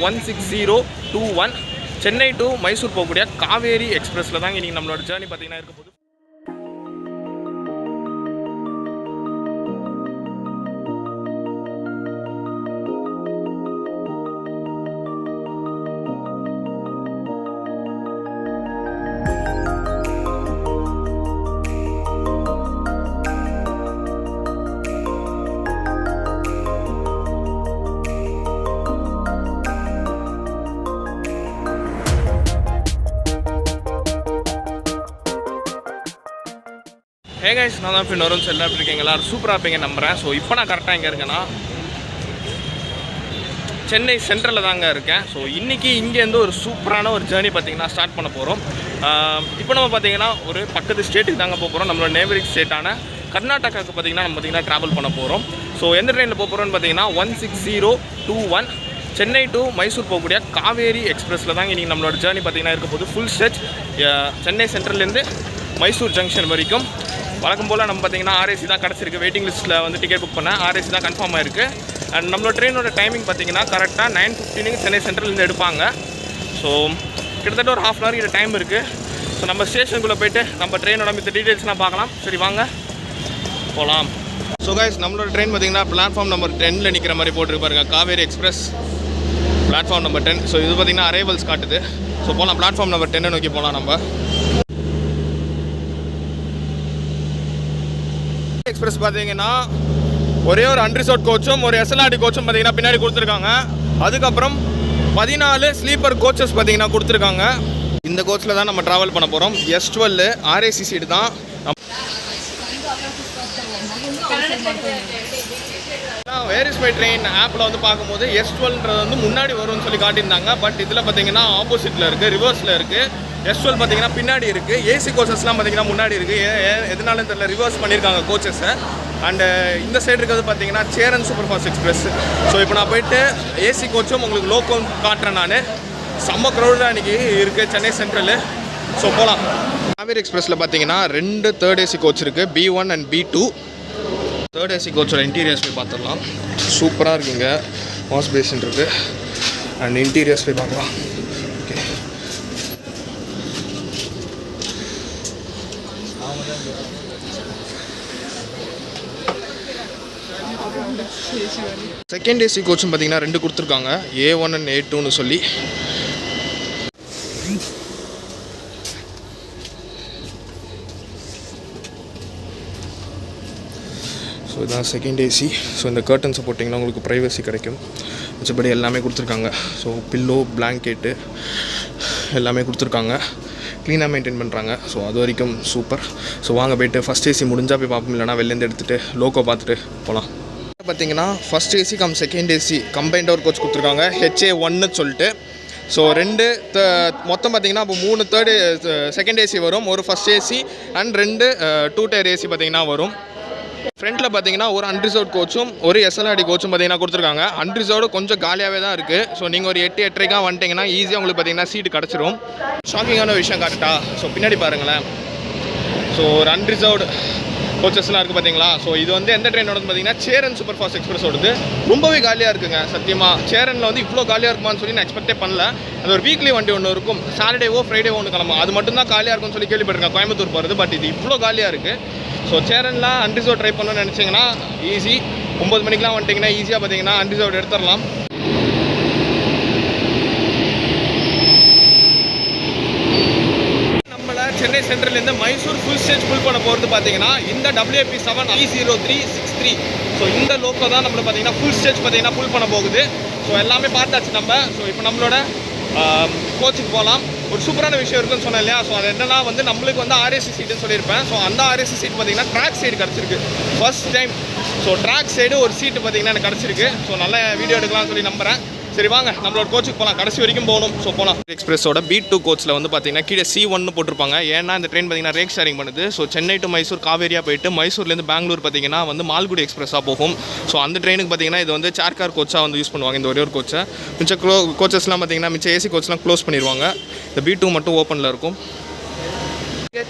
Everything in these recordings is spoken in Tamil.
16021 சென்னை டு மைசூர் போகக்கூடிய காவேரி எக்ஸ்பிரஸில் தான் இன்றைக்கி நம்மளோட ஜேர்னி பார்த்திங்கன்னா இருக்க போகுது. ஹே கைஸ், நான் தான் பின்னரும் செல்லா இருக்கீங்க, எல்லோரும் சூப்பராக இருப்பீங்க நம்புகிறேன். ஸோ இப்போ நான் கரெக்டாக எங்கே இருக்கேன்னா சென்னை சென்ட்ரலில் தாங்க இருக்கேன். ஸோ இன்றைக்கி இங்கேருந்து ஒரு சூப்பரான ஒரு ஜேர்னி பார்த்திங்கன்னா ஸ்டார்ட் பண்ண போகிறோம். இப்போ நம்ம பார்த்திங்கன்னா ஒரு பக்கத்து ஸ்டேட்டுக்கு தாங்க போக போகிறோம். நம்மளோட நேபரிங் ஸ்டேட்டான கர்நாடகாவுக்கு பார்த்திங்கன்னா நம்ம பார்த்திங்கன்னா ட்ராவல் பண்ண போகிறோம். ஸோ எந்த ட்ரெயினில் போக போகிறோம்னு பார்த்திங்கன்னா 16021 சென்னை டு மைசூர் போகக்கூடிய காவேரி எக்ஸ்பிரஸில் தாங்க இன்றைக்கி நம்மளோட ஜேர்னி பார்த்திங்கன்னா இருக்க போது. ஃபுல் ஸ்ட்ரெச் சென்னை சென்ட்ரல்லேருந்து மைசூர் ஜங்ஷன் வரைக்கும். வழக்கம் போல் நம்ம பார்த்திங்கன்னா ஆர்ஏசி தான் கிடச்சிருக்கு. வெயிட்டிங் லிஸ்ட்டில் வந்து டிக்கெட் புக் பண்ணேன், ஆர்ஏசி தான் கன்ஃபார்ம் ஆகிருக்கு. அண்ட் நம்மளோட ட்ரெயினோட டைமிங் பார்த்திங்கன்னா கரெக்டாக 9:15 சென்னை சென்ட்ரல்லேருந்து எடுப்பாங்க. ஸோ கிட்டத்தட்ட ஒரு ½ hour டைம் இருக்குது. ஸோ நம்ம ஸ்டேஷனுக்குள்ளே போய்ட்டு நம்ம ட்ரெயினோட மித்த டீட்டெயில்ஸ்லாம் பார்க்கலாம். சரி வாங்க போகலாம். ஸோ கைஸ், நம்மளோட ட்ரெயின் பார்த்திங்கன்னா பிளாட்ஃபார்ம் நம்பர் 10 நிற்கிற மாதிரி போட்டிருப்பாருங்க, Kaveri express platform number 10. So இது பார்த்திங்கன்னா அரைவல்ஸ் காட்டுது. ஸோ போகலாம், பிளாட்ஃபார்ம் நம்பர் 10 நோக்கி போகலாம். நம்ம எக்ஸ்பிரஸ் பார்த்தீங்கன்னா ஒரே ஒரு அன்ரிசர்வ்ட் கோச்சும் ஒரு எஸ்எல்ஆர்டி கோச்சும் பார்த்தீங்கன்னா பின்னாடி கொடுத்துருக்காங்க. அதுக்கப்புறம் 14 ஸ்லீப்பர் கோச்சஸ் பார்த்தீங்கன்னா கொடுத்துருக்காங்க. இந்த கோச்சில் தான் நம்ம ட்ராவல் பண்ண போகிறோம். S12 ஆர்ஏசி சீட்டு தான். வேர் இஸ் மை ட்ரெயின் ஆப்பில் வந்து பார்க்கும்போது S12ன்றது வந்து முன்னாடி வரும்னு சொல்லி காட்டியிருந்தாங்க. பட் இதில் பார்த்தீங்கன்னா ஆப்போசிட்டில் இருக்குது, ரிவர்ஸில் இருக்குது. S12 பார்த்தீங்கன்னா பின்னாடி இருக்குது. ஏசி கோச்சஸ்லாம் பார்த்தீங்கன்னா முன்னாடி இருக்குது. எதனாலும் தெரியல, ரிவர்ஸ் பண்ணியிருக்காங்க கோச்சஸை. அண்டு இந்த சைடு இருக்கிறது பார்த்தீங்கன்னா Cheran super fast express. So இப்போ நான் போயிட்டு ஏசி கோச்சும் உங்களுக்கு லோக்கல் காட்டுறேன். நான் செம்ம க்ரௌடாக இன்றைக்கி இருக்குது சென்னை சென்ட்ரலு. ஸோ போகலாம். காவேரி எக்ஸ்பிரஸில் பார்த்தீங்கன்னா 2 3rd ஏசி கோச் இருக்குது, B1 and B2. 3rd AC கோச்சோட interiors போய் பார்த்துடலாம். சூப்பராக இருக்குங்க. வாஷ் பேசின் இருக்குது அண்ட் இன்டீரியர்ஸ் போய் பார்க்கலாம். ஓகே, செகண்ட் ஏசி கோச்சும் பார்த்தீங்கன்னா 2 கொடுத்துருக்காங்க, A1 அண்ட் A2ன்னு சொல்லி. ஸோ இதுதான் செகண்ட் ஏசி. ஸோ இந்த கர்டன்ஸை போட்டிங்கன்னா உங்களுக்கு ப்ரைவசி கிடைக்கும். மிச்சபடி எல்லாமே கொடுத்துருக்காங்க. ஸோ பில்லோ, பிளாங்கெட்டு எல்லாமே கொடுத்துருக்காங்க. க்ளீனாக மெயின்டைன் பண்ணுறாங்க. ஸோ அது வரைக்கும் சூப்பர். ஸோ வாங்க போய்ட்டு ஃபஸ்ட் ஏசி முடிஞ்சால் போய் பார்ப்போம், இல்லைனா வெளிலேருந்து எடுத்துகிட்டு லோக்கோ பார்த்துட்டு போகலாம். பார்த்தீங்கன்னா first AC come second AC combined ஒரு கோச் கொடுத்துருக்காங்க, HA1ன்னு சொல்லிட்டு. ஸோ 2 மொத்தம் பார்த்திங்கன்னா இப்போ 3 செகண்ட் ஏசி வரும், ஒரு first AC and 2 2 tier AC பார்த்திங்கன்னா வரும். ஃப்ரண்ட்டில் பார்த்தீங்கன்னா ஒரு அன்ரிசர்வ்ட் கோச்சும் ஒரு எஸ்எல்ஆர்டி கோச்சும் பார்த்தீங்கன்னா கொடுத்துருக்காங்க. அன்ரிசர்வ்டு கொஞ்சம் காலியாகவே தான் இருக்குது. ஸோ நீங்கள் ஒரு 8 8:30 வந்துட்டிங்கன்னா ஈஸியாக உங்களுக்கு பார்த்தீங்கன்னா சீட்டு கிடச்சிரும். ஷாக்கிங்கான விஷயம் காட்டுட்டா. ஸோ பின்னாடி பாருங்களேன். ஸோ ஒரு அன்ரிசர்வ்டு கோச்சஸ்லாம் இருக்குது பார்த்தீங்களா. ஸோ இது வந்து எந்த ட்ரெயினோட பார்த்தீங்கன்னா சேரன் சூப்பர் ஃபாஸ்ட் எக்ஸ்பிரஸோடது. ரொம்பவே காலியாக இருக்குங்க சத்தியமாக. சேரனில் வந்து இவ்வளோ காலியாக இருக்குமான்னு சொல்லி நான் எக்ஸ்பெக்டே பண்ணல. அது ஒரு வீக்லி வண்டி ஒன்று இருக்கும், சாட்டர்டேவோ ஃப்ரைடேவோ ஒன்று கிளம்பும். அது மட்டும்தான் காலியாக இருக்கும்னு சொல்லி கேள்விப்பட்டிருக்கேன் கோயம்புத்தூர் போகிறது. பட் இது இவ்வளோ காலியாக இருக்குது. ஸோ சேரன்லாம் அன்ரிசர்வ் ட்ரை பண்ணணும்னு நினச்சிங்கன்னா ஈஸி. 9 மணிக்கெலாம் வந்துட்டிங்கன்னா ஈஸியாக பார்த்தீங்கன்னா அன்ரிசர்வ் எடுத்துடலாம். நம்மளை சென்னை சென்ட்ரல்லேருந்து மைசூர் ஃபுல் ஸ்டேஜ் ஃபுல் பண்ண போகிறது பார்த்தீங்கன்னா இந்த WAP7 E0363. ஸோ இந்த லோக்கோ தான் நம்மளை பார்த்தீங்கன்னா ஃபுல் ஸ்டேஜ் பார்த்தீங்கன்னா ஃபுல் பண்ண போகுது. ஸோ எல்லாமே பார்த்தாச்சு நம்ம. ஸோ இப்போ நம்மளோட கோச்சுக்கு போகலாம். ஒரு சூப்பரான விஷயம் இருக்குன்னு சொன்னேன் இல்லையா. ஸோ அது என்னன்னா வந்து நம்மளுக்கு வந்து ஆர்ஏசி சீட்டுன்னு சொல்லியிருப்பேன். ஸோ அந்த ஆர்ஏசி சீட் பார்த்தீங்கன்னா ட்ராக் சைடு கிடச்சிருக்கு first time. So track side ஒரு சீட்டு பார்த்தீங்கன்னா எனக்கு கிடச்சிருக்கு. ஸோ நல்ல வீடியோ எடுக்கலாம்னு சொல்லி நம்புகிறேன். சரி வாங்க நம்மளோட கோச்சுக்கு போகலாம், கடைசி வரைக்கும் போகணும். ஸோ போகலாம். எக்ஸ்பிரஸோட B2 கோச்சில் வந்து பார்த்தீங்கன்னா கீழே C1ன்னு போட்டிருப்பாங்க. ஏன்னா இந்த ட்ரெயின் பார்த்தீங்கன்னா ரேக் ஷேரிங் பண்ணுது. ஸோ சென்னை டு மைசூர் காவேரியாக போயிட்டு மைசூர்லேருந்து பெங்களூர் பார்த்தீங்கன்னா வந்து மால்குடி எக்ஸ்பிரஸாக போகும். ஸோ அந்த ட்ரெயினுக்கு பார்த்தீங்கன்னா இது வந்து சேர்கார் கோச்சாக வந்து யூஸ் பண்ணுவாங்க. இந்த ஒரே ஒரு கோச்சை. மிச்ச கோச்சஸ்லாம் பார்த்தீங்கன்னா மிச்ச ஏசி கோச்லாம் க்ளோஸ் பண்ணிடுவாங்க. இந்த B2 மட்டும் ஓப்பனில் இருக்கும்.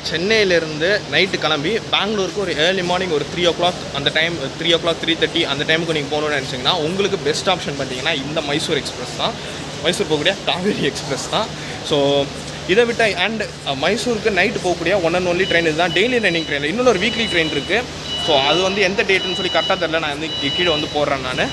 சென்னையிலேருந்து நைட்டு கிளம்பி பெங்களூருக்கு ஒரு ஏர்லி மார்னிங் ஒரு 3 o'clock அந்த டைம் 3 o'clock 3:30 அந்த டைமுக்கு நீங்கள் போகணுன்னு நினச்சிங்கன்னா உங்களுக்கு பெஸ்ட் ஆப்ஷன் பார்த்தீங்கன்னா இந்த மைசூர் எக்ஸ்பிரஸ் தான். மைசூர் போகக்கூடிய காவேரி எக்ஸ்பிரஸ் தான். ஸோ இதை விட்ட அண்ட் மைசூருக்கு நைட்டு போகக்கூடிய ஒன் அண்ட் ஒன்லி ட்ரெயின் இதுதான். Daily running train. இன்னொரு வீக்லி ட்ரெயின் இருக்குது. ஸோ அது வந்து எந்த டேட்டுன்னு சொல்லி கரெக்டாக தெரில, நான் வந்து கீழே வந்து போடுறேன் நான்.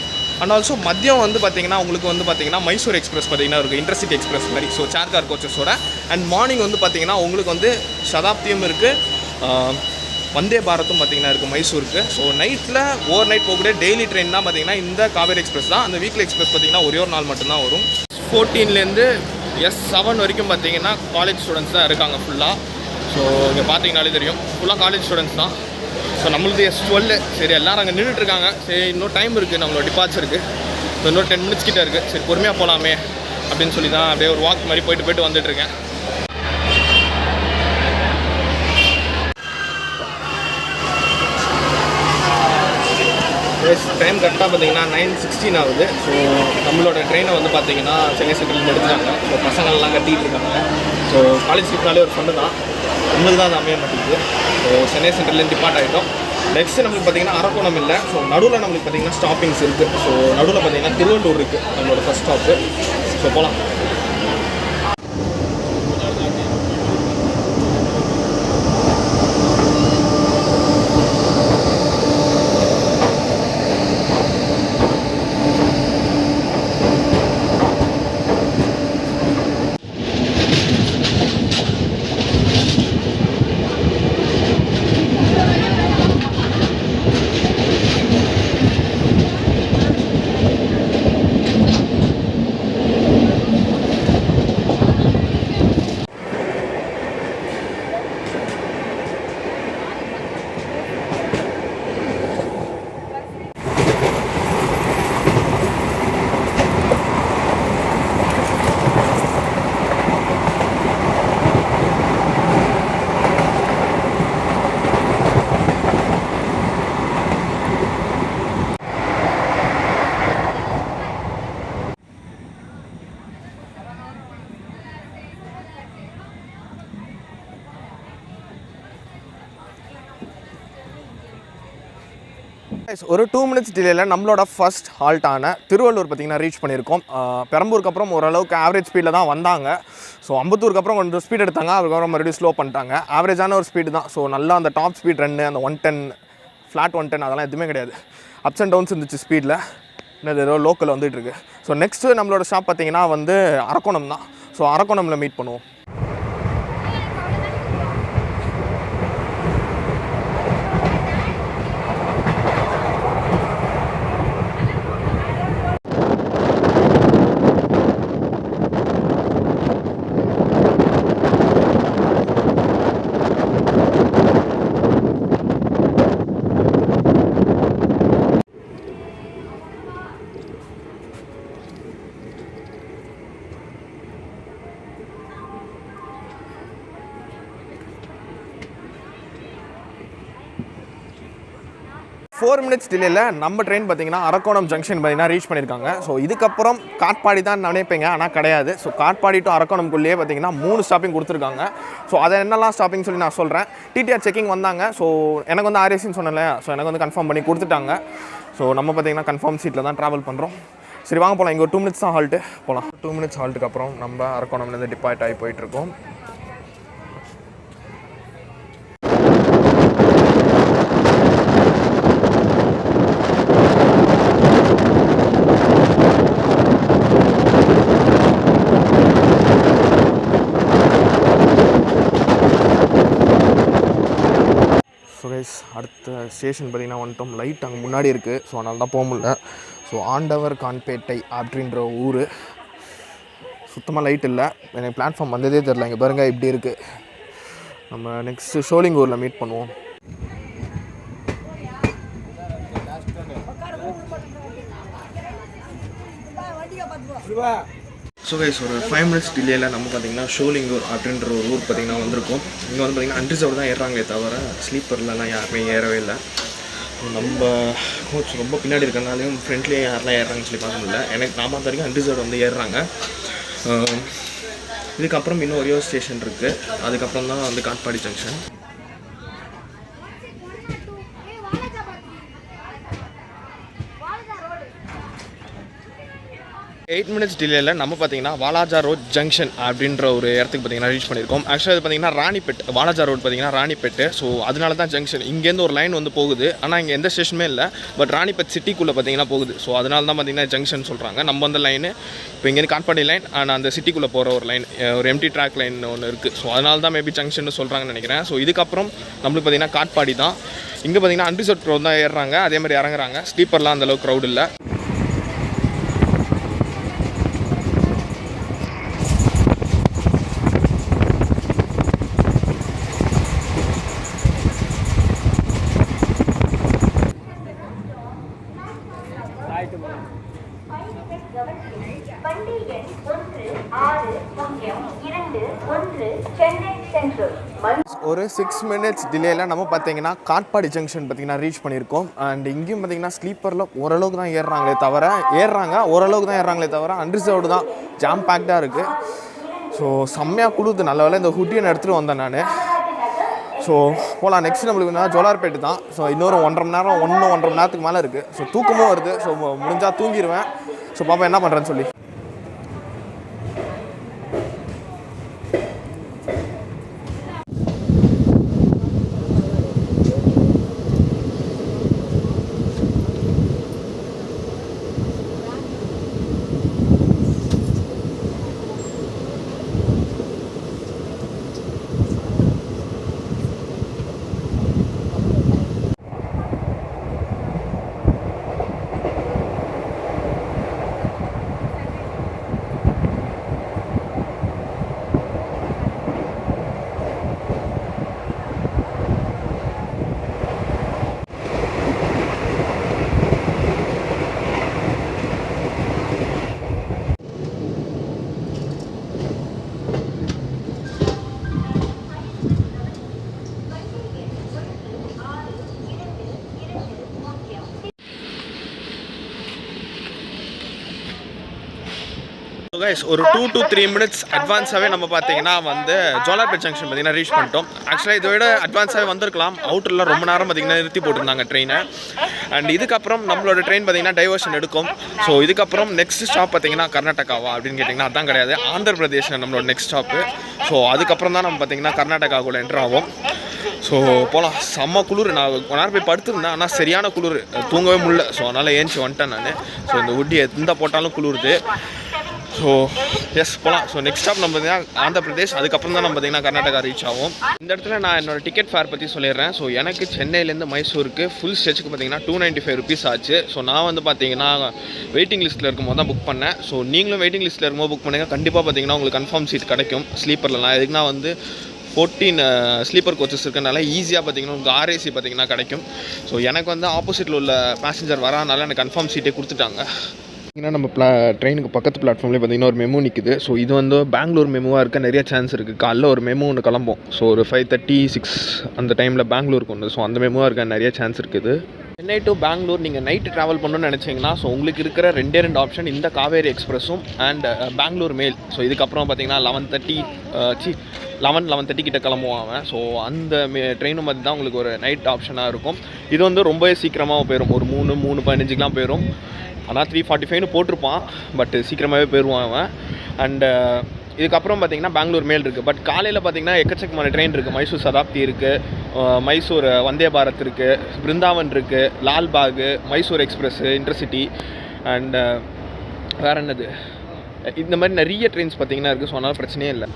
அண்ட் ஆல்சோ மதியம் வந்து பார்த்திங்கன்னா உங்களுக்கு வந்து பார்த்திங்கன்னா மைசூர் எக்ஸ்பிரஸ் பார்த்திங்கன்னா இருக்குது, இன்டர்சிட்டி எக்ஸ்பிரஸ் மாதிரி. ஸோ சேர் கார் கோச்சஸோட. அண்ட் மார்னிங் வந்து பார்த்திங்கன்னா உங்களுக்கு வந்து சதாப்தியும் இருக்குது, வந்தே பாரத்தும் பார்த்திங்கன்னா இருக்குது மைசூருக்கு. ஸோ நைட்டில் ஓவர் நைட் போகக்கூடிய டெய்லி ட்ரெயின் தான் பார்த்திங்கன்னா இந்த காவேரி எக்ஸ்பிரஸ் தான். அந்த வீக்லி எக்ஸ்பிரஸ் பார்த்திங்கன்னா ஒரே ஒரு நாள் மட்டும்தான் வரும். 14லேருந்து S7 வரைக்கும் பார்த்திங்கன்னா காலேஜ் ஸ்டூடெண்ட்ஸ் தான் இருக்காங்க ஃபுல்லாக. ஸோ இங்கே பார்த்தீங்கனாலே தெரியும் ஃபுல்லாக காலேஜ் ஸ்டூடெண்ட்ஸ் தான். ஸோ நம்மளுக்கு S12. சரி எல்லோரும் அங்கே நின்றுட்டுருக்காங்க. சரி இன்னும் டைம் இருக்குது, நம்மளோட டிபார்ச்சருக்கு இன்னொரு 10 minutes கிட்டே இருக்குது. சரி பொறுமையாக போகலாமே அப்படின்னு சொல்லி தான் அப்படியே ஒரு வாக் மாதிரி போயிட்டு வந்துட்டுருக்கேன். டைம் கரெக்டாக பார்த்தீங்கன்னா 9:16 ஆகுது. ஸோ நம்மளோட ட்ரெயினை வந்து பார்த்தீங்கன்னா சென்னை சென்ட்ரல்லேருந்து எடுத்துட்டாங்க. ஸோ பசங்கள்லாம் கட்டிகிட்டு இருக்காங்க. ஸோ காலேஜ் ட்ரிப்னாலே ஒரு ஃபண்டு தான், நம்மளுக்கு தான் அது அமைய மாட்டேங்குது. ஸோ சென்னை சென்ட்ரல்லேருந்து டிபார்ட் ஆகிட்டோம். நெக்ஸ்ட்டு நம்மளுக்கு பார்த்தீங்கன்னா அரக்கோணம் இல்லை. ஸோ நடுவில் நம்மளுக்கு பார்த்தீங்கன்னா ஸ்டாப்பிங்ஸ் இருக்குது. ஸோ நடுவில் பார்த்தீங்கன்னா திருவள்ளூர் இருக்குது நம்மளோட ஃபஸ்ட் ஸ்டாப்பு. ஸோ போகலாம். ஒரு 2 minutes டிலேயில் நம்மளோட ஃபஸ்ட் ஹால்ட்டான திருவள்ளூர் பார்த்திங்கன்னா ரீச் பண்ணியிருக்கோம். பெரம்பூருக்கு அப்புறம் ஓரளவுக்கு ஆவரேஜ் ஸ்பீடில் தான் வந்தாங்க. ஸோ அம்பத்தூருக்கு அப்புறம் கொஞ்சம் ஸ்பீட் எடுத்தாங்க, அதுக்கப்புறம் மறுபடியும் ஸ்லோ பண்ணிட்டாங்க. ஆவரேஜான ஒரு ஸ்பீடு தான். ஸோ நல்லா அந்த டாப் ஸ்பீட் ரன்னு, அந்த 110 ஃப்ளாட் 110 அதெல்லாம் எதுவுமே கிடையாது. அப்ஸ் அண்ட் டவுன்ஸ் இருந்துச்சு ஸ்பீடில். இன்னும் ஏதோ லோக்கல் வந்துகிட்ருக்கு. ஸோ நெக்ஸ்ட்டு நம்மளோட ஷாப் பார்த்திங்கன்னா வந்து அரக்கோணம் தான். ஸோ அரக்கோணமில் மீட் பண்ணுவோம். ஃபோர் மினிட்ஸ் டிலேயில் நம்ம ட்ரெயின் பார்த்திங்கன்னா அரக்கோணம் ஜங்ஷன் பார்த்திங்கன்னா ரீச் பண்ணியிருக்காங்க. ஸோ இதுக்கப்புறம் காட்பாடி தான் நினைப்பீங்க, ஆனால் கிடையாது. ஸோ காட்பாடி டு அரக்கோணம்குள்ளேயே பார்த்திங்கன்னா 3 ஸ்டாப்பிங் கொடுத்துருக்காங்க. ஸோ அதை என்னெல்லாம் ஸ்டாப்பிங் சொல்லி நான் சொல்கிறேன். டிடிஆர் செக்கிங் வந்தாங்க. ஸோ எனக்கு வந்து ஆர்ஏசின்னு சொன்னல, ஸோ எனக்கு வந்து கன்ஃபார்ம் பண்ணி கொடுத்துட்டாங்க. ஸோ நம்ம பார்த்திங்கன்னா கன்ஃபார்ம் சீட்டில் தான் ட்ராவல் பண்ணுறோம். சரி வாங்க போகலாம். இங்கே ஒரு 2 minutes தான் ஹால்ட்டு, போகலாம். 2 minutes ஹால்ட்டுக்கு அப்புறம் நம்ம அரக்கோணம்லேருந்து டிபார்ட் ஆகி போயிட்டுருக்கோம். அடுத்த ஸ்டேஷன் பார்த்திங்கன்னா வந்துட்டோம். லைட் அங்கே முன்னாடி இருக்குது. ஸோ அதனால தான் போக முடியல. ஸோ ஆண்டவர் கான்பேட்டை அப்படின்ற ஊர். சுத்தமாக லைட் இல்லை. எனக்கு பிளாட்ஃபார்ம் வந்ததே தெரில. இங்கே பாருங்கள் இப்படி இருக்குது. நம்ம நெக்ஸ்ட்டு ஷோலிங்கூரில் மீட் பண்ணுவோம். ஸோ கைஸ் ஒரு 5 minutes டிலேயில் நம்ம பார்த்திங்கன்னா ஷோலிங்கூர் அப்படின்ற ஒரு ஊர் பார்த்திங்கன்னா வந்திருக்கோம். இங்கே வந்து பார்த்திங்கன்னா அன்ரிசர்வ் தான் ஏறுறாங்களே தவிர ஸ்லீப்பர்லலாம் யாருமே ஏறவே இல்லை. நம்ம கோச் ரொம்ப பின்னாடி இருக்கிறனாலையும் ஃப்ரெண்ட்லேயே யாரெல்லாம் ஏறுறாங்கன்னு சொல்லி பார்க்க முடியல. எனக்கு நான் பார்த்த வரைக்கும் அன்ரிசர்வ் வந்து ஏறுறாங்க. இதுக்கப்புறம் இன்னும் ஒரே ஒரு ஸ்டேஷன் இருக்குது. அதுக்கப்புறம் தான் வந்து காட்பாடி ஜங்ஷன். 8 மினிட்ஸ் டிலேயில் நம்ம பார்த்தீங்கன்னா வாலாஜா ரோட் ஜங்ஷன் அப்படின்ற ஒரு இடத்துக்கு பார்த்தீங்கன்னா ரீச் பண்ணியிருக்கோம். ஆக்சுவலாக இது பார்த்தீங்கன்னா ராணிப்பேட், வாலாஜா ரோட் பார்த்தீங்கன்னா ராணிப்பேட்டு. ஸோ அதனால தான் ஜங்ஷன். இங்கேருந்து ஒரு லைன் வந்து போகுது, ஆனால் இங்கே எந்த ஸ்டேஷனுமே இல்லை. பட் ராணிப்பேட் சிட்டிக்குள்ளே பார்த்தீங்கன்னா போகுது. ஸோ அதனால தான் பார்த்தீங்கன்னா ஜங்ஷன் சொல்கிறாங்க. நம்ம வந்து லைனு இப்போ இங்கேருந்து காட்பாடி லைன், ஆனால் அந்த சிட்டிக்குள்ளே போகிற ஒரு லைன், ஒரு எம்டி ட்ராக் லைன் ஒன்று இருக்குது. ஸோ அதனால தான் மேபி ஜங்ஷன் சொல்கிறாங்கன்னு நினைக்கிறேன். ஸோ இதுக்கப்புறம் நம்மளுக்கு பார்த்தீங்கன்னா காட்பாடி தான். இங்கே பார்த்தீங்கன்னா அன்ரிசர்வ் க்ரௌட் தான் ஏறுறாங்க, அதே மாதிரி இறங்குறாங்க. ஸ்லீப்பர்லாம் அந்தளவுக்கு க்ரௌட் இல்லை. ஒரு 6 மினிட்ஸ் டிலேயில் நம்ம பார்த்தீங்கன்னா காட்பாடி ஜங்ஷன் பார்த்தீங்கன்னா ரீச் பண்ணியிருக்கோம். அண்ட் இங்கேயும் பார்த்தீங்கன்னா ஸ்லீப்பரில் ஓரளவுக்கு தான் ஓரளவுக்கு தான் ஏறுறாங்களே தவிர அன்ரிசர்வ்டு தான், ஜாம் பேக்டாக இருக்குது. ஸோ செம்மையாக கொடுத்து நல்ல வேலை இந்த ஹுட்டியை எடுத்துகிட்டு வந்தேன் நான். ஸோ போகலாம். நெக்ஸ்ட் நம்மளுக்கு ஜோலார்பேட்டு தான். ஸோ இன்னொரு 1.5 மணி நேரத்துக்கு மேலே இருக்குது. ஸோ தூக்கமும் வருது. ஸோ முடிஞ்சால் தூங்கிடுவேன். ஸோ பாப்பா என்ன பண்ணுறேன்னு சொல்லி. ஒரு 2 to 3 மினிட்ஸ் அட்வான்ஸாகவே நம்ம பார்த்தீங்கன்னா வந்து ஜோலார்பேட் ஜங்ஷன் பார்த்தீங்கன்னா ரீச் பண்ணிட்டோம். ஆக்சுவலாக இதை விட அட்வான்ஸாகவே வந்திருக்கலாம். அவுட்டரில் ரொம்ப நேரம் பார்த்தீங்கன்னா நிறுத்தி போட்டிருந்தாங்க ட்ரெயினை. அண்ட் இதுக்கப்புறம் நம்மளோட ட்ரெயின் பார்த்தீங்கன்னா டைவர்ஷன் எடுக்கும். ஸோ இதுக்கப்புறம் நெக்ஸ்ட் ஸ்டாப் பார்த்தீங்கன்னா கர்நாடகாவா அப்படின்னு கேட்டிங்கன்னா அதான் கிடையாது, ஆந்திர பிரதேஷ் நம்மளோட நெக்ஸ்ட் ஸ்டாப்பு. ஸோ அதுக்கப்புறம் தான் நம்ம பார்த்தீங்கன்னா கர்நாடகாவுக்குள்ள என்ட்ரு ஆகும். ஸோ போகலாம். செம்ம குளிர். நான் கொஞ்ச நேரம் போய் படுத்துருந்தேன், ஆனால் சரியான குளிர், தூங்கவே முடியல. ஸோ அதனால் ஏஞ்சி வந்துட்டேன் நான். ஸோ இந்த உட்டி எந்த போட்டாலும் குளிருது. ஸோ எஸ் போகலாம். ஸோ நெக்ஸ்ட் ஸ்டாப் நம்ம பார்த்தீங்கன்னா ஆந்திர பிரதேஷ், அதுக்கப்புறம் தான் நம்ம பார்த்தீங்கன்னா கர்நாடகா ரீச் ஆகும். இந்த இடத்துல நான் என்னோடய டிக்கெட் ஃபேர் பற்றி சொல்லிடுறேன். ஸோ எனக்கு சென்னையிலேருந்து மைசூருக்கு ஃபுல் ஸ்டெச்சுக்கு பார்த்தீங்கன்னா 295 rupees ஆச்சு. ஸோ நான் வந்து பார்த்தீங்கன்னா வெயிட்டிங் லிஸ்ட்டில் இருக்கும்போது தான் புக் பண்ணேன். ஸோ நீங்களும் வெயிட்டிங் லிஸ்ட்டில் இருக்கும்போது புக் பண்ணுங்கள், கண்டிப்பாக பார்த்தீங்கன்னா உங்களுக்கு கன்ஃபார்ம் சீட் கிடைக்கும் ஸ்லீப்பர்லாம். எதுக்குன்னா வந்து 14 ஸ்லீப்பர் கோச்சஸ் இருக்கிறனால ஈஸியாக பார்த்தீங்கன்னா உங்களுக்கு RAC பார்த்தீங்கன்னா கிடைக்கும். ஸோ எனக்கு வந்து ஆப்போசிட்டில் உள்ள பேசஞ்சர் வராதனால எனக்கு கன்ஃபார்ம் சீட்டே கொடுத்துட்டாங்க. பார்த்தீங்கன்னா நம்ம ட்ரெயினுக்கு பக்கத்து பிளாட்ஃபார்ம்லேயே பார்த்தீங்கன்னா ஒரு மெமோ நிற்குது. ஸோ இது வந்து பெங்களூர் மெமோவாக இருக்க நிறைய சான்ஸ் இருக்குது. காலைல ஒரு மெமோ ஒன்று கிளம்பும். ஸோ ஒரு 5:36 அந்த டைமில் பெங்களூருக்கு ஒன்று. ஸோ அந்த மெமோவாக இருக்க நிறைய சான்ஸ் இருக்குது. சென்னை டு பெங்களூர் நீங்கள் நைட்டு ட்ராவல் பண்ணணும்னு நினச்சிங்கன்னா ஸோ உங்களுக்கு இருக்கிற 2 ஆப்ஷன் இந்த காவேரி எக்ஸ்பிரஸும் அண்ட் பெங்களூர் மெயில். ஸோ இதுக்கப்புறம் பார்த்தீங்கன்னா 11:30 கிட்ட கிளம்புவாங்க. ஸோ அந்த ட்ரெயினும் பார்த்து தான் உங்களுக்கு ஒரு நைட் ஆப்ஷனாக இருக்கும். இது வந்து ரொம்பவே சீக்கிரமாக போயிடும், ஒரு 3:15க்குலாம் போயிடும். ஆனால் 3:45ன்னு போட்டிருப்பான், பட் சீக்கிரமாகவே போயிடுவான் அவன். அண்டு இதுக்கப்புறம் பார்த்தீங்கன்னா பெங்களூர் மேல் இருக்குது. பட் காலையில் பார்த்தீங்கன்னா எக்கச்சக்கமான ட்ரெயின் இருக்குது. மைசூர் சதாப்தி இருக்குது, மைசூர் வந்தே பாரத் இருக்குது, பிருந்தாவன் இருக்குது, லால்பாகு, மைசூர் எக்ஸ்பிரஸ்ஸு, இன்டர்சிட்டி அண்டு வேறு என்னது, இந்த மாதிரி நிறைய ட்ரெயின்ஸ் பார்த்தீங்கன்னா இருக்குது. ஸோ அதனால் பிரச்சனையே இல்லை.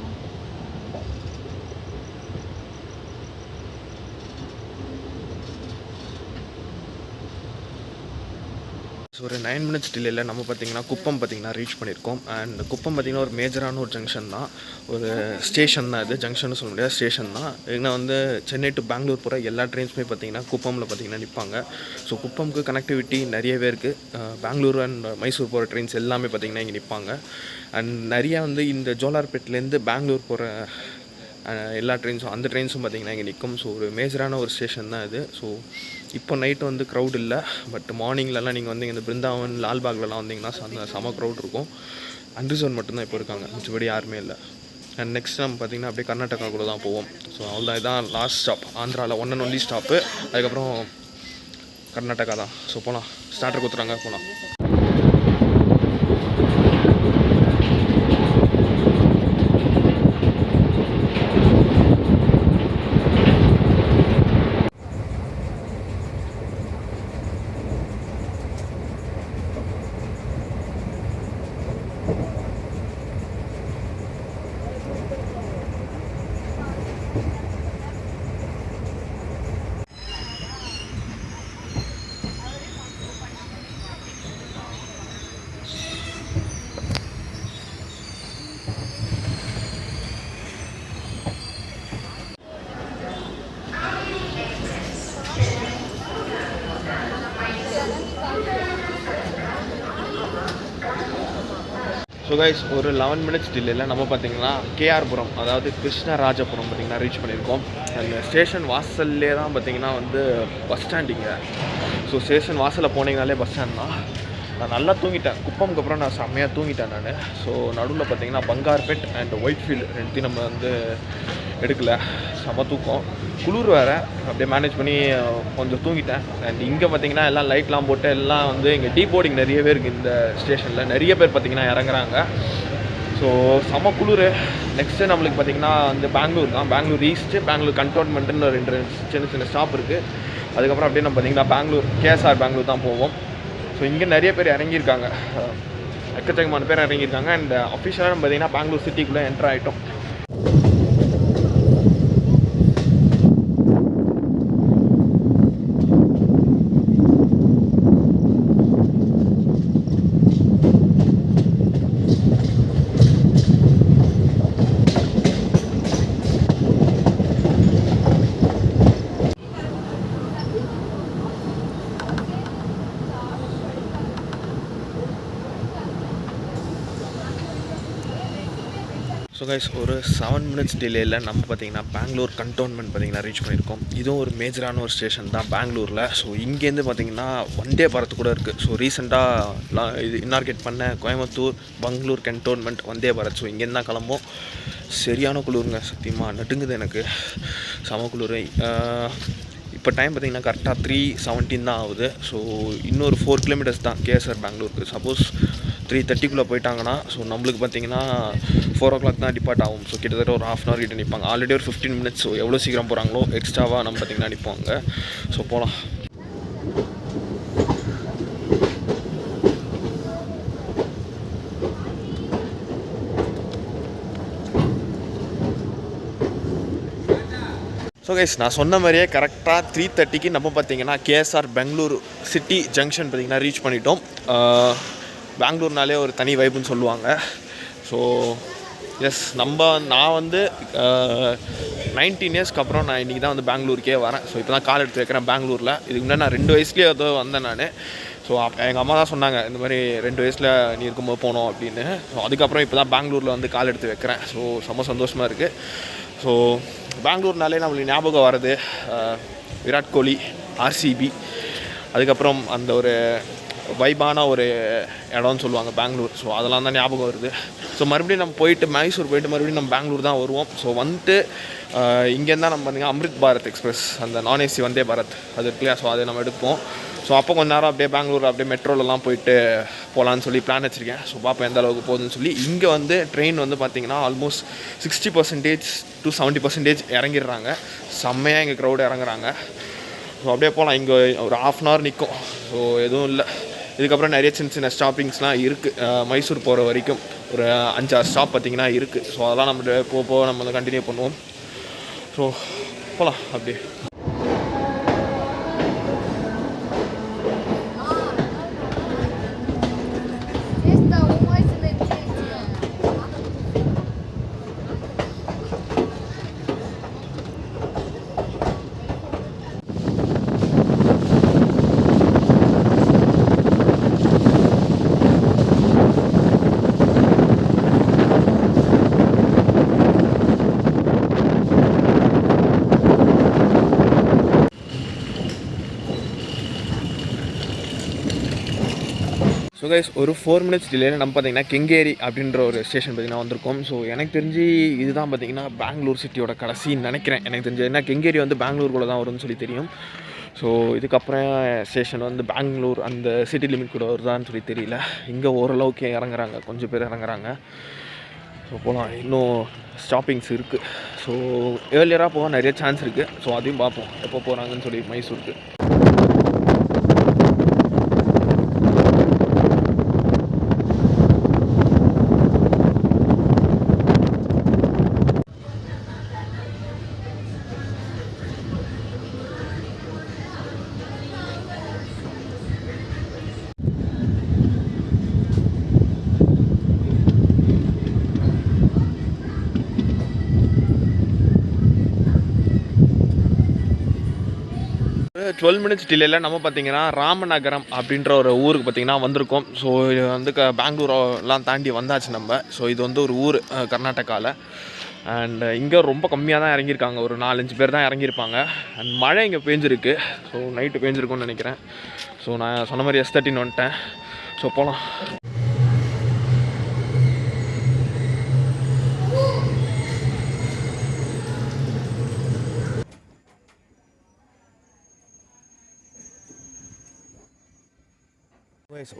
ஸோ ஒரு 9 மினிட்ஸ் டிலேயில் நம்ம பார்த்திங்கன்னா குப்பம் பார்த்திங்கன்னா ரீச் பண்ணியிருக்கோம். அண்ட் குப்பம் பார்த்திங்கன்னா ஒரு மேஜரான ஒரு ஜங்ஷன் தான், ஒரு ஸ்டேஷன் தான். இது ஜங்ஷன் சொல்ல முடியாது, ஸ்டேஷன் தான். ஏன்னா வந்து சென்னை டு பெங்களூர் போகிற எல்லா ட்ரெயின்ஸுமே பார்த்திங்கன்னா குப்பமில் பார்த்திங்கன்னா நிற்பாங்க. ஸோ குப்பமுக்கு கனெக்டிவிட்டி நிறையவே இருக்குது. பெங்களூர் அண்ட் மைசூர் போகிற ட்ரெயின்ஸ் எல்லாமே பார்த்திங்கன்னா இங்கே நிற்பாங்க. அண்ட் நிறையா வந்து இந்த ஜோலார்பேட்லேருந்து பெங்களூர் போகிற எல்லா ட்ரெயின்ஸும் அந்த ட்ரெயின்ஸும் பார்த்திங்கன்னா இங்கே நிற்கும். ஸோ ஒரு மேஜரான ஒரு ஸ்டேஷன் தான் இது. ஸோ இப்போ நைட்டு வந்து க்ரௌட் இல்லை, பட் மார்னிங்லலாம் நீங்கள் வந்து இந்த பிருந்தாவன் லால்பாக்லலாம் வந்தீங்கன்னா செம க்ரௌட் இருக்கும். அன்ரிசர்வ் மட்டும்தான் இப்போ இருக்காங்க, மிச்சபடி யாருமே இல்லை. அண்ட் நெக்ஸ்ட் நம்ம பார்த்திங்கன்னா அப்படியே கர்நாடகா கூட தான் போவோம். ஸோ அவ்வளோதான், இதுதான் லாஸ்ட் ஸ்டாப். ஆந்திராவில் 1 and only ஸ்டாப்பு. அதுக்கப்புறம் கர்நாடகா தான். ஸோ போகலாம், ஸ்டார்டர் கொடுத்துறாங்க, போகலாம். கைஸ் ஒரு 11 மினிட்ஸ் டில்லையில் நம்ம பார்த்தீங்கன்னா கேஆர்புரம், அதாவது கிருஷ்ணராஜபுரம் பார்த்தீங்கன்னா ரீச் பண்ணியிருக்கோம். அந்த ஸ்டேஷன் வாசல்லே தான் பார்த்தீங்கன்னா வந்து பஸ் ஸ்டாண்டிங்க. ஸோ ஸ்டேஷன் வாசலில் போனீங்கனாலே பஸ் ஸ்டாண்ட் தான். நான் நல்லா தூங்கிட்டேன். குப்பம்க்கு அப்புறம் நான் செம்மையாக தூங்கிட்டேன் நான். ஸோ நடுவில் பார்த்தீங்கன்னா பங்கார்பேட் அண்ட் ஒயிட்ஃபீல்டு ரெண்டுத்தையும் நம்ம வந்து எடுக்கல. செம்ம தூக்கம், குளிர் வேறு, அப்படியே மேனேஜ் பண்ணி கொஞ்சம் தூங்கிட்டேன். அண்ட் இங்கே பார்த்தீங்கன்னா எல்லாம் லைட்லாம் போட்டு எல்லாம் வந்து இங்கே டீ போர்டிங் நிறையவே இருக்குது. இந்த ஸ்டேஷனில் நிறைய பேர் பார்த்தீங்கன்னா இறங்குறாங்க. ஸோ செம்ம குளிர். நெக்ஸ்ட்டு நம்மளுக்கு பார்த்திங்கன்னா வந்து பெங்களூர் தான். பெங்களூர் ஈஸ்ட்டு, பெங்களூர் கண்டோன்மெண்ட்டுன்னு ஒரு 2 சின்ன சின்ன ஸ்டாப் இருக்குது. அதுக்கப்புறம் அப்படியே நம்ம பார்த்திங்கன்னா பெங்களூர் கேஎஸ்ஆர் பெங்களூர் தான் போவோம். ஸோ இங்கே நிறைய பேர் இறங்கியிருக்காங்க, எக்கச்சக்கமான பேர் இறங்கியிருக்காங்க. அண்ட் அஃபிஷியலாக நம்ம பார்த்திங்கன்னா பெங்களூர் சிட்டிக்குள்ளே என்ட்ரு ஆகிட்டோம். ஸோ கைஸ் ஒரு 7 மினிட்ஸ் டிலேயில் நம்ம பார்த்திங்கன்னா பெங்களூர் கண்டோன்மெண்ட் பார்த்திங்கன்னா ரீச் பண்ணியிருக்கோம். இதுவும் ஒரு மேஜரான ஒரு ஸ்டேஷன் தான் பெங்களூரில். ஸோ இங்கேருந்து பார்த்திங்கன்னா வண்டே பாரத் கூட இருக்குது. ஸோ ரீசெண்டாக இது இன்னார்கேட் பண்ண கோயம்புத்தூர் பெங்களூர் கண்டோன்மெண்ட் வந்தே பாரத். ஸோ இங்கேருந்து தான் கிளம்போம். சரியான குளிருங்க, சத்தியமாக நடுங்குது எனக்கு, செம குளிர். இப்போ டைம் பார்த்திங்கன்னா கரெக்டாக 3:17 தான் ஆகுது. ஸோ இன்னொரு 4 கிலோமீட்டர்ஸ் தான் கேஎஸ்ஆர் பெங்களூருக்கு. சப்போஸ் 3:30 போயிட்டாங்கன்னா ஸோ நம்மளுக்கு பார்த்திங்கன்னா 4 o'clock தான் டிபார்ட் ஆகும். ஸோ கிட்டத்தட்ட ஒரு 1/2 hour கிட்ட நிற்பாங்க. ஆல்ரெடி ஒரு 15 minutes. ஸோ எவ்வளோ சீக்கிரம் போகிறாங்களோ எக்ஸ்ட்ராவாக நம்ம பார்த்திங்கன்னா நிற்பாங்க. ஸோ போகலாம். ஸோ கைஸ் நான் சொன்ன மாதிரியே கரெக்டாக 3:30 நம்ம பார்த்திங்கன்னா கேஎஸ்ஆர் பெங்களூர் சிட்டி ஜங்ஷன் பார்த்திங்கன்னா ரீச் பண்ணிட்டோம். பெங்களூர்னாலே ஒரு தனி வைப்புன்னு சொல்லுவாங்க. ஸோ எஸ், நான் வந்து 19 இயர்ஸ்க்கு அப்புறம் நான் இன்றைக்கி தான் வந்து பெங்களூருக்கே வரேன். ஸோ இப்போ தான் கால் எடுத்து வைக்கிறேன் பெங்களூரில். இதுக்கு முன்னாடி நான் 2 வயசுலேயே ஏதோ வந்தேன் நான். ஸோ எங்கள் அம்மா தான் சொன்னாங்க இந்த மாதிரி 2 வயசில் நீ இருக்கும்போது போனோம் அப்படின்னு. ஸோ அதுக்கப்புறம் இப்போ தான் பெங்களூரில் வந்து கால் எடுத்து வைக்கிறேன். ஸோ செம்ம சந்தோஷமாக இருக்குது. ஸோ பெங்களூர்னாலே நம்மளுக்கு ஞாபகம் வர்றது விராட் கோலி, ஆர்சிபி, அதுக்கப்புறம் அந்த ஒரு வைபான ஒரு இடம்னு சொல்லுவாங்க பெங்களூர். ஸோ அதெல்லாம் தான் ஞாபகம் வருது. ஸோ மறுபடியும் நம்ம போயிட்டு மைசூர் போயிட்டு மறுபடியும் நம்ம பெங்களூர் தான் வருவோம். ஸோ வந்துட்டு இங்கேருந்து தான் நம்ம பார்த்திங்கன்னா அம்ரித் பாரத் எக்ஸ்பிரஸ், அந்த நான்-ஏசி வந்தே பாரத் அது இருக்கு இல்லையா, ஸோ அதை நம்ம எடுப்போம். ஸோ அப்போ கொஞ்சம் நேரம் அப்படியே பெங்களூர் அப்படியே மெட்ரோலலாம் போயிட்டு போகலான்னு சொல்லி பிளான் வச்சுருக்கேன். ஸோ பார்ப்போம் எந்த அளவுக்கு போகுதுன்னு சொல்லி. இங்கே வந்து ட்ரெயின் வந்து பார்த்திங்கன்னா ஆல்மோஸ்ட் 60% to 70% இறங்கிடுறாங்க. செம்மையாக இங்கே க்ரௌடு இறங்குறாங்க. ஸோ அப்படியே போகலாம். இங்கே ஒரு 1/2 hour நிற்கும். ஸோ எதுவும் இல்லை. இதுக்கப்புறம் நிறைய சின்ன சின்ன ஸ்டாப்பிங்ஸ்லாம் இருக்குது. மைசூர் போகிற வரைக்கும் ஒரு 5-6 ஸ்டாப் பார்த்திங்கன்னா இருக்குது. ஸோ அதெல்லாம் நம்ம போக நம்ம கண்டினியூ பண்ணுவோம். ஸோ போகலாம் அப்படியே. ஸோ கைஸ் ஒரு 4 minutes டிலேயில் நம்ம பார்த்திங்கன்னா கெங்கேரி அப்படின்ற ஒரு ஸ்டேஷன் பார்த்திங்கன்னா வந்திருக்கோம். ஸோ எனக்கு தெரிஞ்சு இதுதான் பார்த்திங்கன்னா பெங்களூர் சிட்டியோட கடைசின்னு நினைக்கிறேன். எனக்கு தெரிஞ்சு ஏன்னா கெங்கேரி வந்து பெங்களூருக்குள்ளே தான் வரும்னு சொல்லி தெரியும். ஸோ இதுக்கப்புறம் ஸ்டேஷன் வந்து பெங்களூர் அந்த சிட்டி லிமிட் கூட வருதான்னு சொல்லி தெரியல. இங்கே ஓரளவுக்கு இறங்குறாங்க, கொஞ்சம் பேர் இறங்குறாங்க. ஸோ போகலாம். இன்னும் ஸ்டாப்பிங்ஸ் இருக்குது. ஸோ ஏர்லியராக போக நிறைய சான்ஸ் இருக்குது. ஸோ அதையும் பார்ப்போம் எப்போ போகிறாங்கன்னு சொல்லி மைசூருக்கு. 12 மினிட்ஸ் டிலேயில் நம்ம பார்த்தீங்கன்னா ராமநகரம் அப்படின்ற ஒரு ஊருக்கு பார்த்தீங்கன்னா வந்திருக்கோம். ஸோ இது வந்து பெங்களூரெலாம் தாண்டி வந்தாச்சு நம்ம. ஸோ இது வந்து ஒரு ஊர் கர்நாடகாவில். அண்ட் இங்கே ரொம்ப கம்மியாக தான் இறங்கியிருக்காங்க, ஒரு 4-5 பேர் தான் இறங்கியிருப்பாங்க. அண்ட் மழை இங்கே பேஞ்சிருக்கு. ஸோ நைட்டு பேஞ்சிருக்கும்னு நினைக்கிறேன். ஸோ நான் சொன்ன மாதிரி S13 வந்துட்டேன். ஸோ போகலாம்.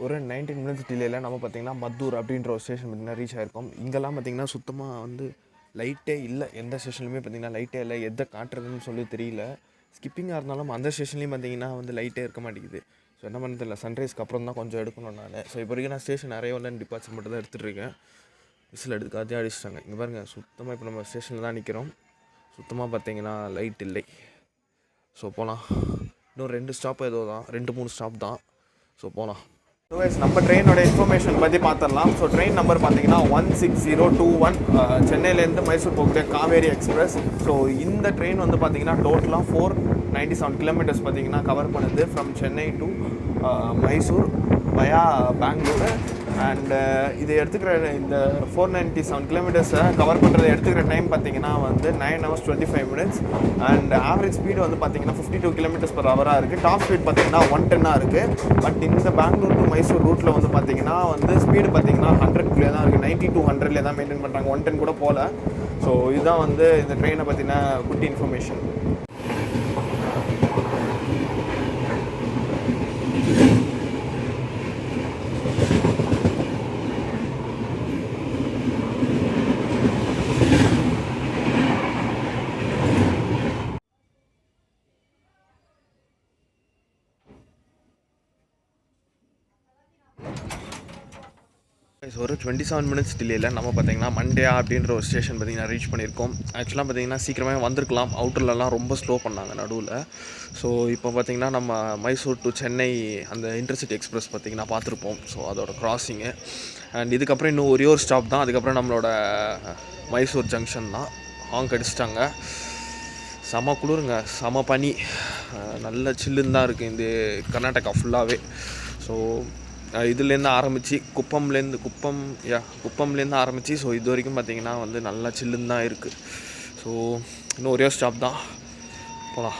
ஒரு 19 மினிட்ஸ் டிலேயில் நம்ம பார்த்திங்கன்னா மத்தூர் அப்படின்ற ஒரு ஸ்டேஷன் பார்த்திங்கன்னா ரீச் ஆகிருக்கோம். இங்கெல்லாம் பார்த்திங்கன்னா சுத்தமாக வந்து லைட்டே இல்லை. எந்த ஸ்டேஷன்லையுமே பார்த்திங்கன்னா லைட்டே இல்லை. எதை காட்டுறதுன்னு சொல்லி தெரியல. ஸ்கிப்பிங்காக இருந்தாலும் அந்த ஸ்டேஷன்லேயும் பார்த்திங்கன்னா வந்து லைட்டே இருக்க மாட்டேங்குது. ஸோ என்ன பண்ணுறது இல்லை, சன்ரைஸ்க்கு அப்புறம் தான் கொஞ்சம் எடுக்கணும் நான். ஸோ இப்போ வரைக்கும் நான் ஸ்டேஷன் நிறைய ஒன்று டிபார்ச்சர் மட்டும் தான் எடுத்துகிட்ருக்கேன். விசில் எடுத்துக்காதே அடிச்சிட்டாங்க. இங்கே பாருங்கள், சுத்தமாக இப்போ நம்ம ஸ்டேஷனில் தான் நிற்கிறோம். சுத்தமாக பார்த்திங்கன்னா லைட் இல்லை. ஸோ போகலாம். இன்னும் 2 ஸ்டாப் ஏதோ தான், 2-3 ஸ்டாப் தான். ஸோ போகலாம். ஸோ நம்ம ட்ரெயினோட இன்ஃபர்மேஷன் பற்றி பார்த்துடலாம். ஸோ ட்ரெயின் நம்பர் பார்த்தீங்கன்னா 16021 சென்னையிலேருந்து மைசூர் போகக்கூடிய காவேரி எக்ஸ்பிரஸ். ஸோ இந்த ட்ரெயின் வந்து பார்த்தீங்கன்னா டோட்டலாக 497 கிலோமீட்டர்ஸ் பார்த்தீங்கன்னா கவர் பண்ணுது from Chennai to Mysore via Bengaluru. And இது எடுத்துக்கிற இந்த 497 கிலோமீட்டர்ஸை கவர் பண்ணுறதை எடுத்துக்கிற டைம் பார்த்தீங்கன்னா வந்து 9 hours 25 minutes. And average speed வந்து பார்த்தீங்கன்னா 52 km/h இருக்குது. டாப் ஸ்பீட் பார்த்தீங்கன்னா 110 இருக்குது. பட் இந்த பெங்களூர் டு மைசூர் ரூட்டில் வந்து பார்த்தீங்கன்னா வந்து ஸ்பீடு பார்த்தீங்கன்னா 100 தான் இருக்குது. 90 to 100 தான் மெயின்டைன் பண்ணுறாங்க. 110 கூட போகல. ஸோ இதுதான் வந்து இந்த ட்ரெயினை பற்றின குட்டி இன்ஃபர்மேஷன். ஒரு 27 மினிட்ஸ் டிலேயில் நம்ம பார்த்திங்கன்னா மண்டேயா அப்படின்ற ஒரு ஸ்டேஷன் பார்த்திங்கன்னா ரீச் பண்ணியிருக்கோம். ஆக்சுவலாக பார்த்திங்கன்னா சீக்கிரமே வந்திருக்கலாம். அவுட்டர்லலாம் ரொம்ப ஸ்லோ பண்ணாங்க நடுவில். ஸோ இப்போ பார்த்திங்கன்னா நம்ம மைசூர் டு சென்னை அந்த இன்டர்சிட்டி எக்ஸ்பிரஸ் பார்த்திங்கன்னா பார்த்துருப்போம். ஸோ அதோட கிராசிங்கு. அண்ட் இதுக்கப்புறம் இன்னும் ஒரே ஒரு ஸ்டாப் தான். அதுக்கப்புறம் நம்மளோட மைசூர் ஜங்ஷன் தான். ஹாங்க் அடிச்சிட்டாங்க. செம குளிருங்க, செம பனி, நல்ல சில்லுன்னு தான் இருக்குது இந்த கர்நாடகா ஃபுல்லாகவே. ஸோ இதுலேருந்து ஆரம்பித்து குப்பம்லேருந்து ஆரம்பித்து ஸோ இது வரைக்கும் பார்த்திங்கன்னா வந்து நல்லா சில்லுன்னு தான் இருக்குது. ஸோ இன்னும் ஒரே ஸ்டாப் தான், போகலாம்.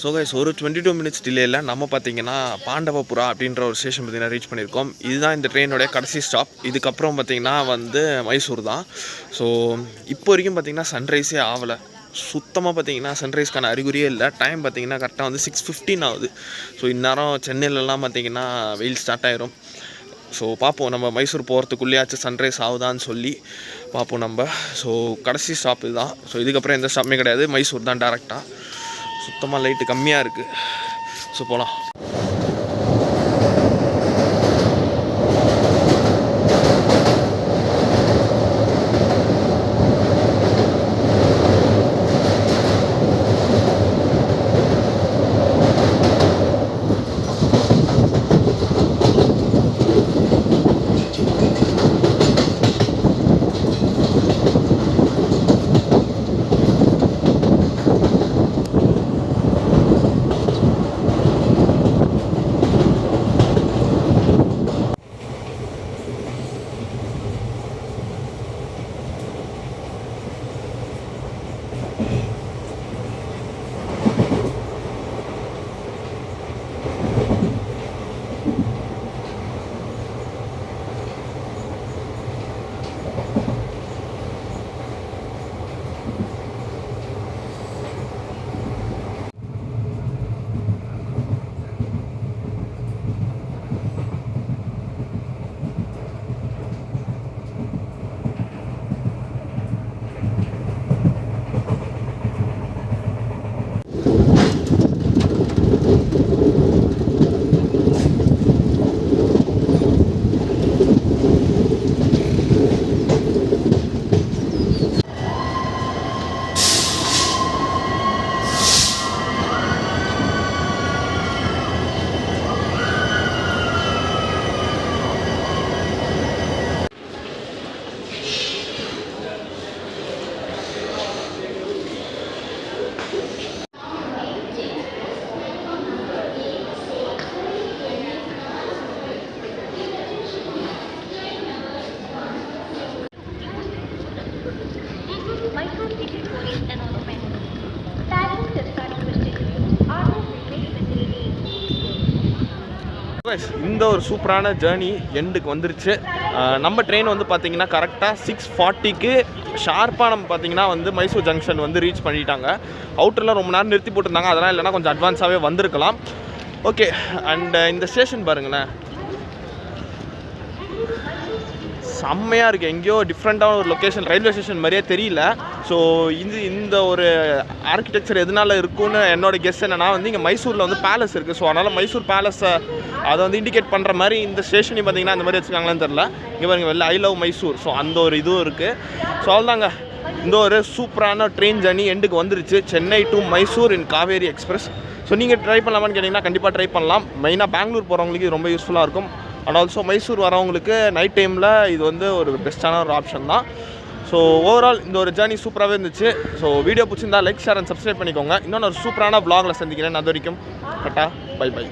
ஸோ கைஸ் ஒரு 22 மினிட்ஸ் டிலேயில் நம்ம பார்த்திங்கன்னா பாண்டவபுரா அப்படின்ற ஒரு ஸ்டேஷன் பார்த்திங்கன்னா ரீச் பண்ணியிருக்கோம். இதுதான் இந்த ட்ரெயினோடைய கடைசி ஸ்டாப். இதுக்கப்புறம் பார்த்திங்கன்னா வந்து மைசூர் தான். ஸோ இப்போ வரைக்கும் பார்த்திங்கன்னா சன்ரைஸே ஆகலை. சுத்தமாக பார்த்திங்கன்னா சன்ரைஸ்க்கான அறிகுறியே இல்லை. டைம் பார்த்திங்கன்னா கரெக்டாக வந்து 6:15 ஆகுது. ஸோ இந்நேரம் சென்னையிலலாம் பார்த்திங்கன்னா வெயில் ஸ்டார்ட் ஆகிரும். ஸோ பார்ப்போம், நம்ம மைசூர் போகிறதுக்குள்ளேயாச்சும் சன்ரைஸ் ஆகுதான்னு சொல்லி பார்ப்போம் நம்ம. ஸோ கடைசி ஸ்டாப் இதுதான். ஸோ இதுக்கப்புறம் எந்த ஸ்டாப்புமே கிடையாது, மைசூர் தான் டேரெக்டாக. சுத்தமாக லைட்டு கம்மியாக இருக்குது. ஸோ போகலாம். கைஸ், இந்த ஒரு சூப்பரான ஜேர்னி எண்டுக்கு வந்துருச்சு. நம்ம ட்ரெயின் வந்து பார்த்தீங்கன்னா கரெக்டாக 6:40க்கு ஷார்ப்பாக நம்ம பார்த்தீங்கன்னா வந்து மைசூர் ஜங்ஷன் வந்து ரீச் பண்ணிட்டாங்க. அவுட்டரில் ரொம்ப நேரம் நிறுத்தி போட்டிருந்தாங்க, அதெல்லாம் இல்லைனா கொஞ்சம் அட்வான்ஸாகவே வந்திருக்கலாம். ஓகே, அண்ட் இந்த ஸ்டேஷன் பாருங்களேன், செம்மையாக இருக்குது. எங்கேயோ டிஃப்ரெண்ட்டான ஒரு லொக்கேஷன், ரயில்வே ஸ்டேஷன் மாதிரியே தெரியல. ஸோ இந்த ஒரு ஆர்கிடெக்சர் எதனால இருக்குன்னு என்னோட கெஸ் என்னன்னா வந்து இங்கே மைசூரில் வந்து பேலஸ் இருக்குது. ஸோ அதனால் மைசூர் பேலஸை அதை வந்து இண்டிகேட் பண்ணுற மாதிரி இந்த ஸ்டேஷனையும் பார்த்தீங்கன்னா இந்த மாதிரி வச்சுருக்காங்களான்னு தெரில. இங்கே பாருங்க, வெளில ஐ லவ் மைசூர். ஸோ அந்த ஒரு இதுவும் இருக்குது. ஸோ அவ்வளோதாங்க, இந்த ஒரு சூப்பரான ட்ரெயின் ஜர்னி எண்டுக்கு வந்துருச்சு. Chennai to Mysore in Kaveri express. So நீங்கள் ட்ரை பண்ணலாமான்னு கேட்டிங்கன்னா கண்டிப்பாக ட்ரை பண்ணலாம். மெயினாக பெங்களூர் போகிறவங்களுக்கு இது ரொம்ப யூஸ்ஃபுல்லாக இருக்கும். அண்ட் ஆல்சோ மைசூர் வரவங்களுக்கு நைட் டைமில் இது வந்து ஒரு பெஸ்ட்டான ஒரு ஆப்ஷன் தான். ஸோ ஓவரால் இந்த ஒரு ஜர்னி சூப்பராகவே இருந்துச்சு. ஸோ வீடியோ பிடிச்சிருந்தா லைக், ஷேர் அண்ட் சப்ஸ்கிரைப் பண்ணிக்கோங்க. இன்னொன்று ஒரு சூப்பரான vlogல சந்திக்கிறேன். அது வரைக்கும் பட்டா, பை பை.